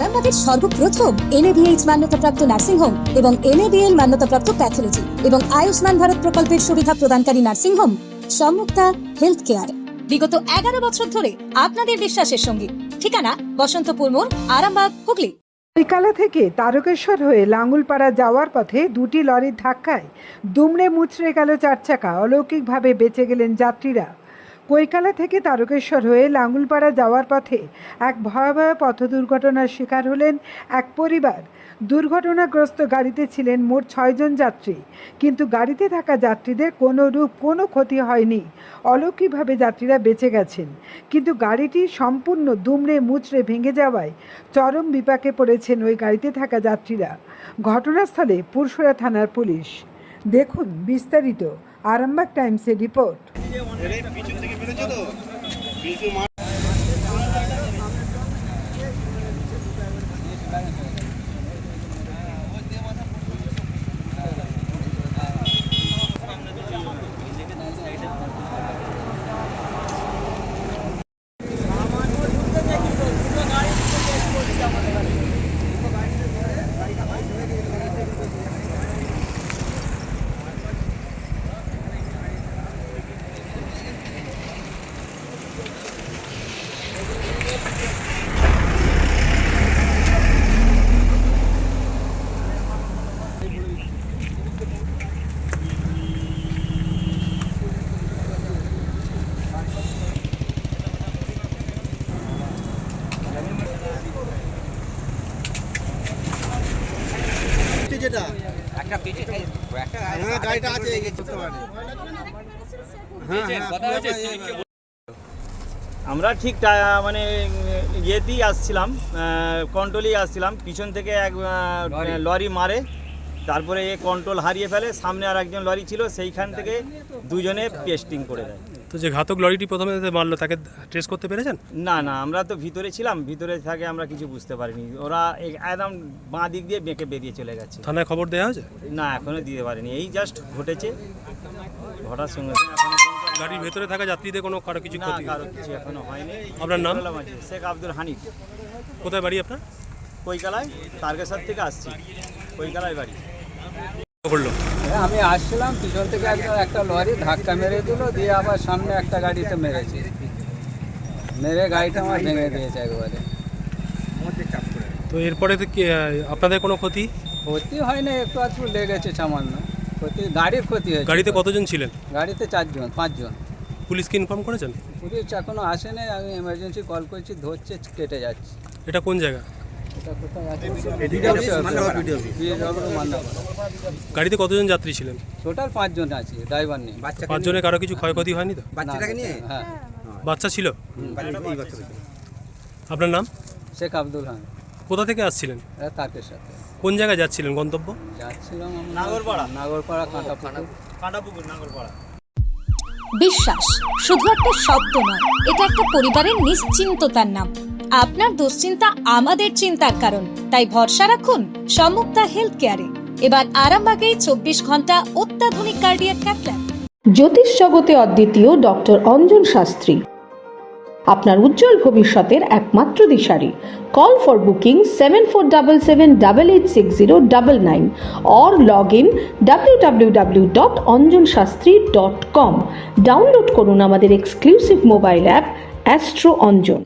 আরামবাগের সর্বপ্রথম NABH মান্যতাপ্রাপ্ত nursing home এবং NABL মান্যতাপ্রাপ্ত প্যাথোলজি এবং আয়ুষ্মান ভারত প্রকল্পের সুবিধা প্রদানকারী নার্সিং হোম সম্যুক্তা হেলথ কেয়ার বিগত 11 বছর ধরে আপনাদের বিশ্বাসের সঙ্গী। ঠিকানা বসন্তপুর মোড়, আরামবাগ, হুগলি। কৈকালা থেকে তারকেশ্বর হয়ে লাঙ্গুলপাড়া যাওয়ার পথে দুটি লরির ধাক্কায় দুমড়ে মুচড়ে গেল 4 চাকা। অলৌকিকভাবে বেঁচে গেলেন যাত্রীরা। কৈকালা থেকে তারকেশ্বর হয়ে লাঙ্গুলপাড়া যাওয়ার পথে এক ভয়াবহ পথ দুর্ঘটনার শিকার হলেন এক পরিবার। দুর্ঘটনাগ্রস্ত গাড়িতে ছিলেন মোট 6 জন যাত্রী, কিন্তু গাড়িতে থাকা যাত্রীদের কোনো ক্ষতি হয়নি। অলৌকিকভাবে যাত্রীরা বেঁচে গেছেন, কিন্তু গাড়িটি সম্পূর্ণ দুমড়ে মুচড়ে ভেঙে যাওয়ায় চরম বিপাকে পড়েছেন ওই গাড়িতে থাকা যাত্রীরা। ঘটনাস্থলে পুরসুরা থানার পুলিশ। দেখুন বিস্তারিত আরামবাগ টাইমসের রিপোর্ট। যেটা একটা পিছে একটা গাড়িটা আছে বুঝতে পারি। আমরা ঠিক মানে ইয়েতেই আসছিলাম, কন্ট্রোলেই আসছিলাম, পিছন থেকে এক লরি মারে, তারপরে এ কন্ট্রোল হারিয়ে ফেলে, সামনে আর একজন লরি ছিল, সেইখান থেকে দুজনে পেস্টিং করে দেয়। তো যে ঘাতক লরিটি প্রথমে মারলো তাকে ট্রেস করতে পেরেছেন? না, আমরা তো ভিতরে ছিলাম, ভিতরে থাকে আমরা কিছু বুঝতে পারিনি। ওরা একদম বাঁ দিক দিয়ে বেঁকে বেরিয়ে চলে গেছে। থানায় খবর দেওয়া হয়েছে? না, এখনো দিতে পারিনি, এই জাস্ট ঘটেছে, ঘটার সঙ্গে সঙ্গে গাড়ির ভেতরে থাকা যাত্রীদের কারো কিছু ক্ষতি? কারো কিছু এখনো হয়নি। আপনার নাম? শেখ আব্দুল হানিফ। কোথায় বাড়ি আপনার? কৈকালায়, তারকেশ্বর থেকে আসছি, কৈকালায় বাড়ি। আমি আসছিলাম, পিছন থেকে একটা লরি ধাক্কা মেরে দিল, দিয়ে আবার সামনে একটা গাড়িতে মেরেছে, মেরে গাড়িটা আমার ভেঙে দিয়েছে একবারে। তো এরপরে আপনাদের কোনো ক্ষতি? ক্ষতি হয় না, একটু আধটু লেগেছে সামান্য ক্ষতি, গাড়ির ক্ষতি হয়েছে। গাড়িতে কতজন ছিলেন? গাড়িতে 5 জন। পুলিশকে ইনফর্ম করেছেন? পুলিশ এখনো আসেনি, আমি এমার্জেন্সি কল করছি, ধরছে, কেটে যাচ্ছে। এটা কোন জায়গা? এটা কোথায় আছে? গাড়িতে কতজন যাত্রী ছিলেন? টোটাল 5 জন আছে, ড্রাইভার নেই। 5 জনের কারো কিছু ক্ষয়ক্ষতি হয়নি তো? বাচ্চাটাকে নিয়ে? হ্যাঁ। বাচ্চা ছিল? আপনার নাম? শেখ আব্দুল হামিদ। কোথা থেকে আসছিলেন? তাকের সাথে। কোন জায়গায় যাচ্ছিলেন গন্তব্য? যাচ্ছিলাম নাগরপাড়া, কাঁটাপুকুর, নাগরপাড়া। বিশ্বাস শুধু একটা শব্দ নয়, এটা একটা পরিবারের নিশ্চিন্ততার নাম। আপনার দুশ্চিন্তা আমাদের চিন্তার কারণ, তাই ভরসা রাখুন সম্যুক্তা হেলথ কেয়ারে। এবার আরামবাগে 24 ঘন্টা অত্যাধুনিক কার্ডিয়াক ক্যাথল্যাব। জ্যোতিষ জগতে অদ্বিতীয় ডক্টর অঞ্জন শাস্ত্রী, আপনার উজ্জ্বল ভবিষ্যতের একমাত্র দিশারি। Call for booking 7477886099 or log in www.anjanshastri.com। Download করুন আমাদের exclusive mobile app Astro Anjan.